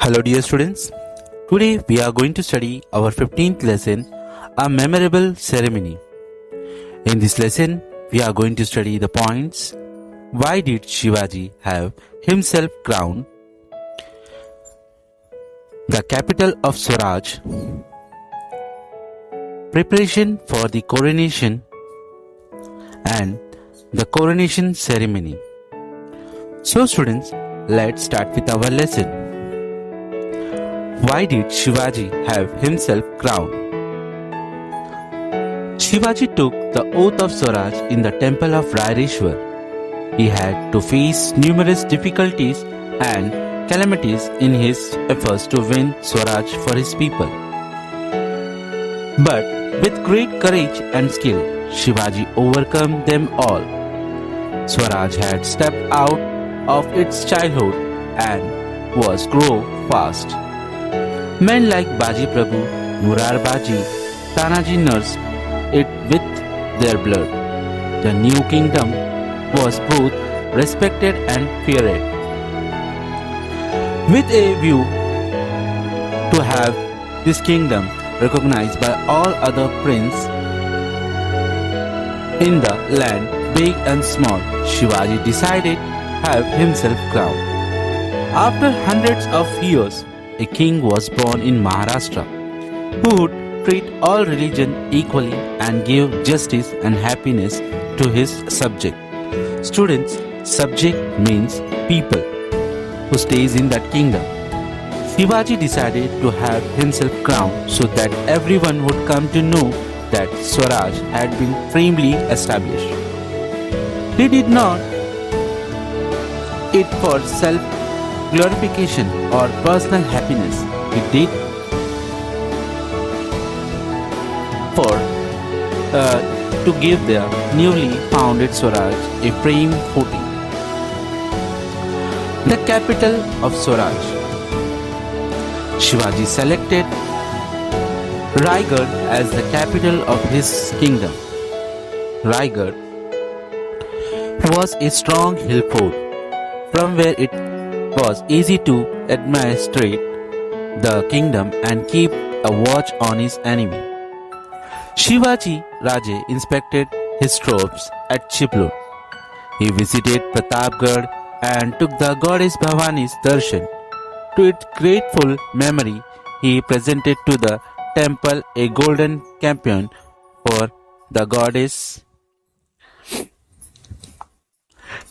Hello, dear students. Today we are going to study our 15th lesson, a memorable ceremony. In this lesson, we are going to study the points. Why did Shivaji have himself crowned? The capital of Swaraj. Preparation for the coronation and the coronation ceremony. So students, let's start with our lesson. Why did Shivaji have himself crowned? Shivaji took the oath of Swaraj in the temple of Raireshwar. He had to face numerous difficulties and calamities in his efforts to win Swaraj for his people. But with great courage and skill, Shivaji overcame them all. Swaraj had stepped out of its childhood and was grow fast. Men like Baji Prabhu, Murarbaji, Tanaji nursed it with their blood. The new kingdom was both respected and feared. With a view to have this kingdom recognized by all other princes in the land, big and small, Shivaji decided to have himself crowned. After hundreds of years, a king was born in Maharashtra who would treat all religion equally and give justice and happiness to his subject. Students, subject means people who stays in that kingdom. Shivaji decided to have himself crowned so that everyone would come to know that Swaraj had been firmly established. He did not it for self-glorification or personal happiness. He did for to give their newly founded Swaraj a firm footing. The capital of Swaraj. Shivaji selected Raigad as the capital of his kingdom. Raigad was a strong hill fort from where it was easy to administrate the kingdom and keep a watch on his enemy. Shivaji Raje inspected his troops at Chiplur. He visited Pratapgarh and took the goddess Bhavani's darshan. To its grateful memory, he presented to the temple a golden campion for the goddess.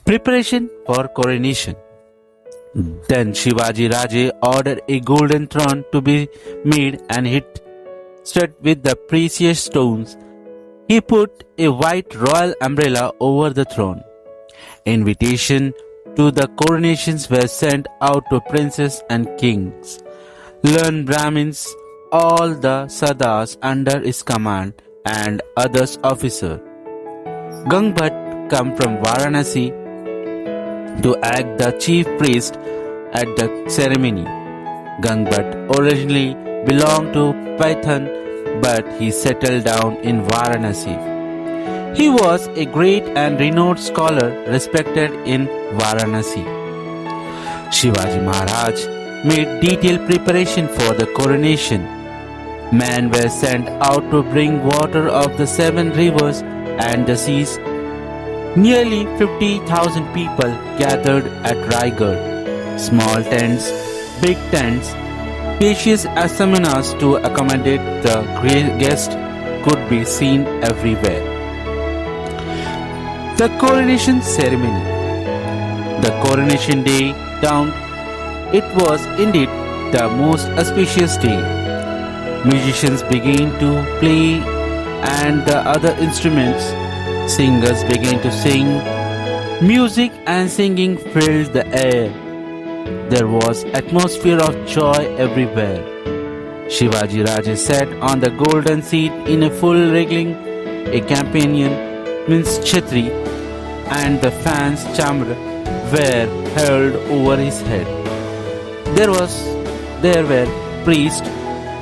Preparation for coronation. Then Shivaji Raje ordered a golden throne to be made and it studded with the precious stones. He put a white royal umbrella over the throne. Invitation to the coronations were sent out to princes and kings, learned Brahmins, all the Sardars under his command, and others officers. Gangbhat come from Varanasi to act the chief priest at the ceremony. Gangbhat originally belonged to Paithan, but he settled down in Varanasi. He was a great and renowned scholar respected in Varanasi. Shivaji Maharaj made detailed preparation for the coronation. Men were sent out to bring water of the 7 rivers and the seas. Nearly 50,000 people gathered at Raigad. Small tents, big tents, spacious asanas to accommodate the guests could be seen everywhere. The coronation ceremony. The coronation day dawned. It was indeed the most auspicious day. Musicians began to play and the other instruments. Singers began to sing. Music and singing filled the air. There was atmosphere of joy everywhere. Shivaji Raje sat on the golden seat in a full regalia. A companion means chhatri and the fans chamr were held over his head. There were priests,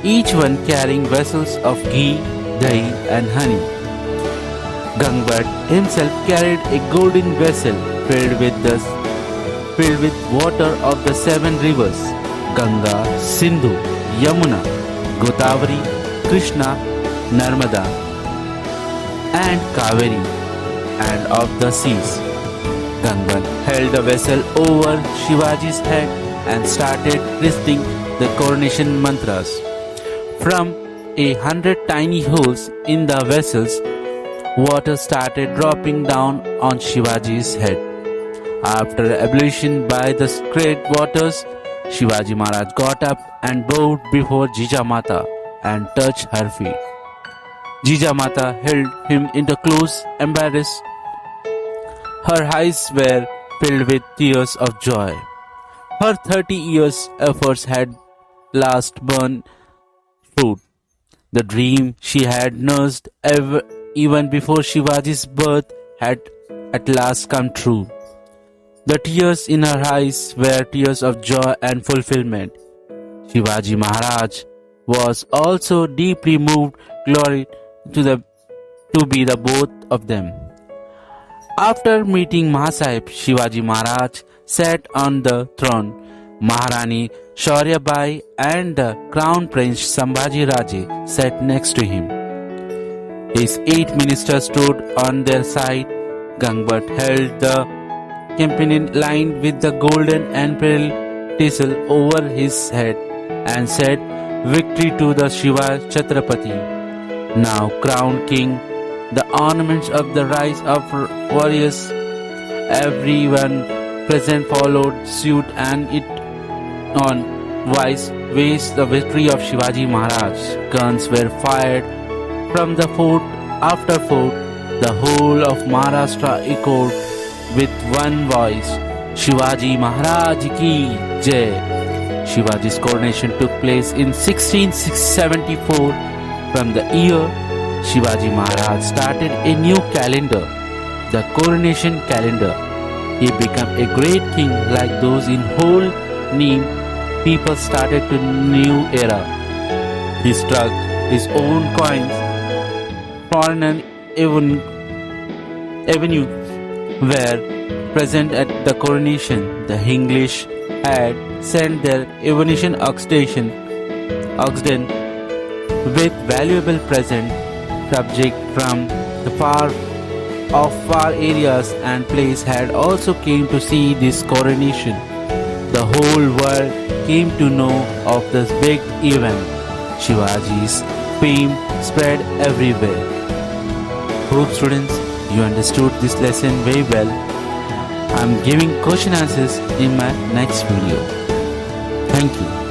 each one carrying vessels of ghee, dahi and honey. Gangbhat himself carried a golden vessel filled with water of the 7 rivers. Ganga, Sindhu, Yamuna, Godavari, Krishna, Narmada, and Kaveri, and of the seas. Gangan held a vessel over Shivaji's head and started reciting the coronation mantras. From 100 tiny holes in the vessels, water started dropping down on Shivaji's head. After ablution by the sacred waters, Shivaji Maharaj got up and bowed before Jijamata and touched her feet. Jijamata held him in a close embrace. Her eyes were filled with tears of joy. Her 30 years' efforts had last borne fruit. The dream she had nursed even before Shivaji's birth had at last come true. The tears in her eyes were tears of joy and fulfillment. Shivaji Maharaj was also deeply moved, glory to be the both of them. After meeting Mahasahib, Shivaji Maharaj sat on the throne. Maharani Shauryabai and the Crown Prince Sambhaji Raje sat next to him. His 8 ministers stood on their side. Gangbhat held the campanile lined with the golden and pearl tinsel over his head and said, "Victory to the Shiva Chhatrapati." Now crowned king, the ornaments of the rise of warriors, everyone present followed suit, and it on wise ways the victory of Shivaji Maharaj. Guns were fired from the fort after fort. The whole of Maharashtra echoed with one voice, Shivaji Maharaj ki Jai. Shivaji's coronation took place in 1674. From the year, Shivaji Maharaj started a new calendar, the coronation calendar. He became a great king like those in whole name. People started to new era. He struck his own coins. Foreign avenue were present at the coronation. The English had sent their Evolution Oxden with valuable present subject from the far areas and place had also came to see this coronation. The whole world came to know of this big event. Shivaji's fame spread everywhere. Hope students, you understood this lesson very well. I am giving question answers in my next video. Thank you.